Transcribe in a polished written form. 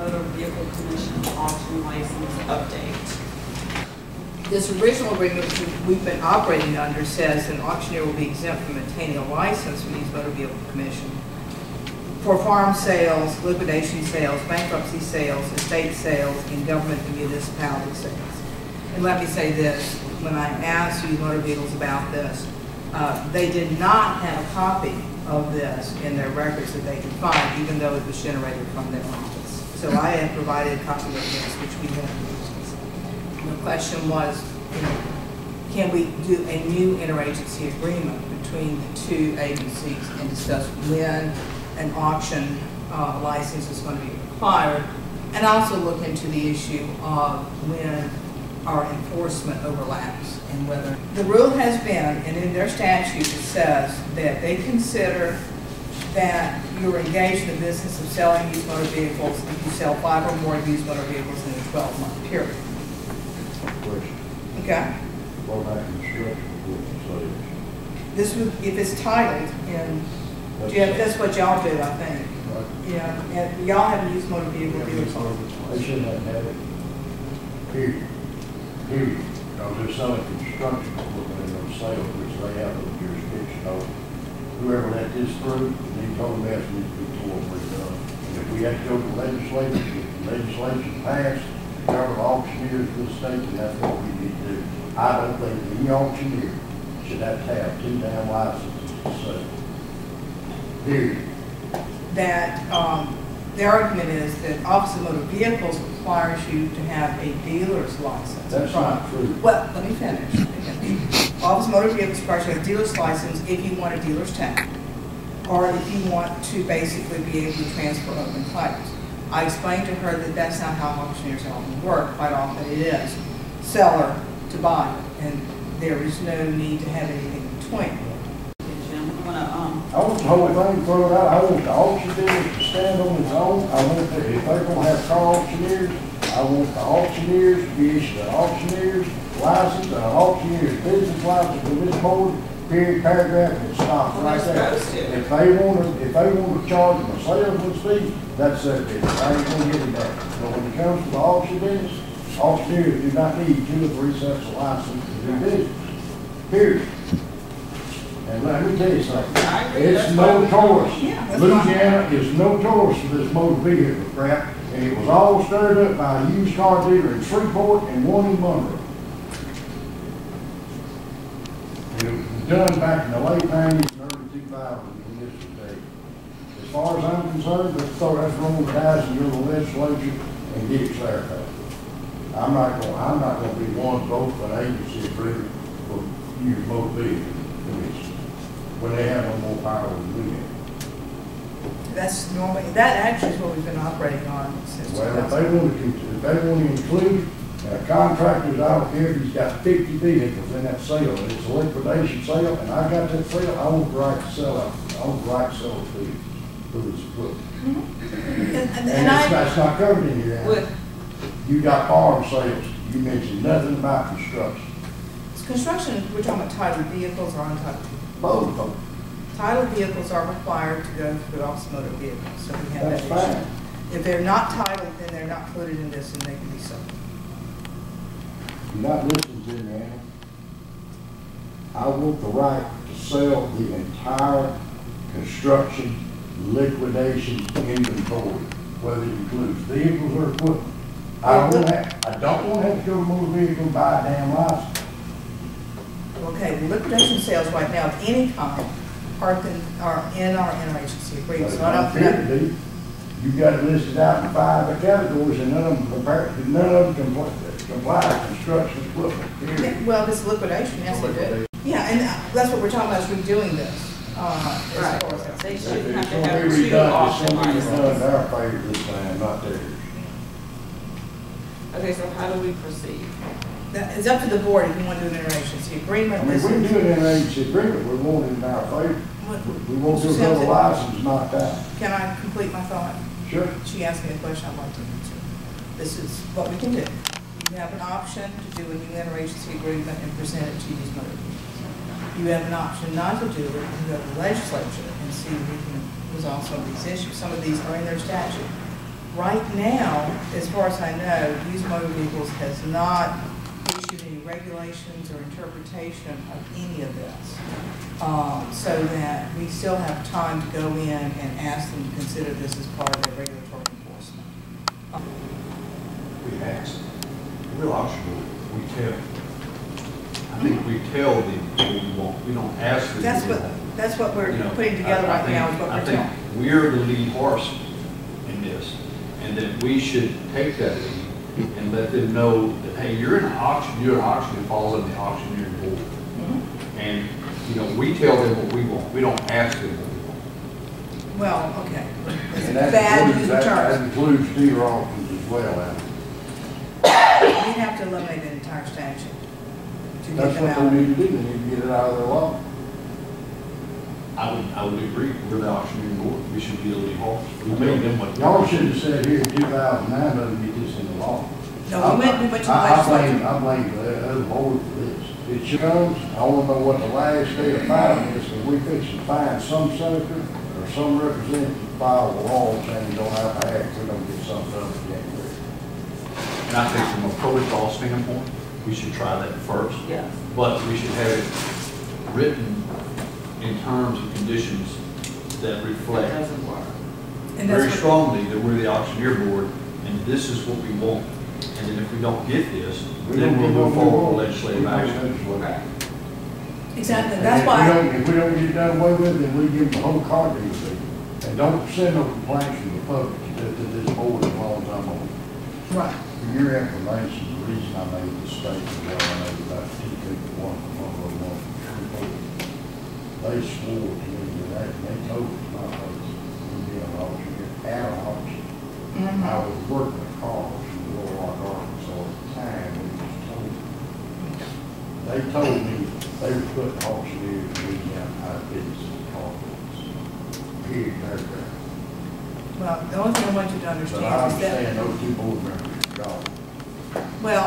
Motor Vehicle Commission auction license update. This original agreement which we've been operating under says an auctioneer will be exempt from obtaining a license from the Motor Vehicle Commission for farm sales, liquidation sales, bankruptcy sales, estate sales, and government and municipality sales. And let me say this, when I asked you motor vehicles about this, they did not have a copy of this in their records that they could find, even though it was generated from their office. So I have provided a copy of this, which we have used. The question was, can we do a new interagency agreement between the two agencies and discuss when an auction license is going to be required, and also look into the issue of when our enforcement overlaps and whether the rule has been, and in their statute it says that they consider that you're engaged in the business of selling used motor vehicles if you sell 5 or more used motor vehicles in a 12-month period. Question. Okay. What about construction sales? This would, if it's titled in, that's what y'all do, I think. Right. Yeah, and y'all have used motor vehicle dealers. They shouldn't have had it. Period. Period. Because they're selling construction equipment in those sales, which they have no jurisdiction over. Whoever let this through, they told them that needs to be tore done. And if we have to go to legislature, if the legislation passed, cover auctioneers in the state, and that's what we need to do. I don't think any auctioneer should have to have 2 damn licenses to sell. Period. That the argument is that Office of Motor Vehicles requires you to have a dealer's license. That's not true. Well, let me finish. Office of Motor Vehicles requires you to have a dealer's license if you want a dealer's tag, or if you want to basically be able to transfer open titles. I explained to her that that's not how auctioneers often work. Quite often it is seller to buyer, and there is no need to have anything in between. I want the whole thing thrown out. I want the auction business to stand on its own. I want if they're going to have car auctioneers, I want the auctioneers to be issued an auctioneer's license, an auctioneer's business license with this board, period, paragraph, and it stops right there. If they want to charge them a salesman's fee, that's their business. I ain't going to get it back. But when it comes to the auction business, auctioneers do not need 2 or 3 sets of licenses to do business. Period. And let me tell you something, it's notorious. Louisiana is notorious for this motor vehicle crap, and it was all stirred up by a used car dealer in Shreveport and one in Monroe. And it was done back in the late 90s and early 2000s when this was made. As far as I'm concerned, let's roll the dice and you're the legislature and get it clarified. I'm not going to be one vote for an agency agreement for used motor vehicles when they have no more power than we have. That's normally, that actually is what we've been operating on since 2000. Well, if they want to include contractors, I don't care if he's got 50 vehicles in that sale, and it's a liquidation sale, and I got that sale, I want the right to sell it. I want the right to sell it to this equipment. And that's not covered in here. You got farm sales. You mentioned nothing about construction. Construction, we're talking about titled vehicles or untitled vehicles? Both of them. Titled vehicles are required to go through Office of Motor Vehicles, so we have that's that issue. Fine. If they're not titled, then they're not included in this, and they can be sold. You're not listening to me, Annie. I want the right to sell the entire construction liquidation inventory, whether it includes vehicles or equipment. I don't want to have to go to motor vehicle and buy a damn license. Okay, the liquidation sales right now of any kind are in our interagency agreement. So I don't know. You've got it listed out in 5 categories, and none of them comply with construction equipment. Yeah, well, this liquidation, yes, they do. Yeah, and that's what we're talking about, is redoing this. Right. They shouldn't have to have 2 auction licenses. It's going to be done in our favor this time, not theirs. Okay, so how do we proceed? It's up to the board if you want to do an interagency agreement. I mean, we can do an interagency agreement. We want it in our favor. We won't do a license knocked out. Can I complete my thought? Sure. She asked me a question I'd like to answer. This is what we can do. You have an option to do a new interagency agreement and present it to these motor vehicles. You have an option not to do it and go to the legislature and see if we can resolve some of these issues. Some of these are in their statute. Right now, as far as I know, Used Motor Vehicles has not issued any regulations or interpretation of any of this. So that we still have time to go in and ask them to consider this as part of their regulatory enforcement. We ask. Real auction, we tell. I think we tell them what we want. We don't ask them. That's what we're You know, putting together right now, is what I we're think telling. we're the lead horse in this, and that we should take that lead and let them know that, hey, you're an auction that falls on the auctioneer board. Mm-hmm. And, you know, we tell them what we want. We don't ask them what we want. Well, okay. It's And that bad includes, using that terms. includes dealer auctions as well, Alan. We'd have to eliminate the entire statute to get That's them what out. they need to do, they need to get it out of their law. I would agree. We're the auctioneer board. We should be the lead horse. We made them what. Y'all should have said here in 2009, let them get this in the law. No, we went to the I legislature. blame the other board for this. It should comes, I wanna know what the last day of filing is, and we fix to find some senator or some representative file a law saying you don't have to act, we don't get something done in January. And I think from a protocol standpoint, we should try that first. Yes. But we should have it written in terms and conditions that It reflect doesn't work. And very that's what, strongly that we're the auctioneer board, and this is what we want. And then if we don't get this, then we'll move forward with legislative action. Right. exactly, And that's if why, we don't get it done away with, then we give them the whole car deal. And don't send no complaints from the public to this board as long as I'm on. right, For your information, the reason I made the statement, well, I know about two people, one from one. They swore to me that they told us my place would be an auction, at an auction. I was working at cars in Little Rock, Arkansas at the time, and it was told me. They told me they were putting auctioneers in Louisiana out of business in cars. Period, paragraph. well, the only thing I want you to But I understand is that, understand those two board members are gone. well,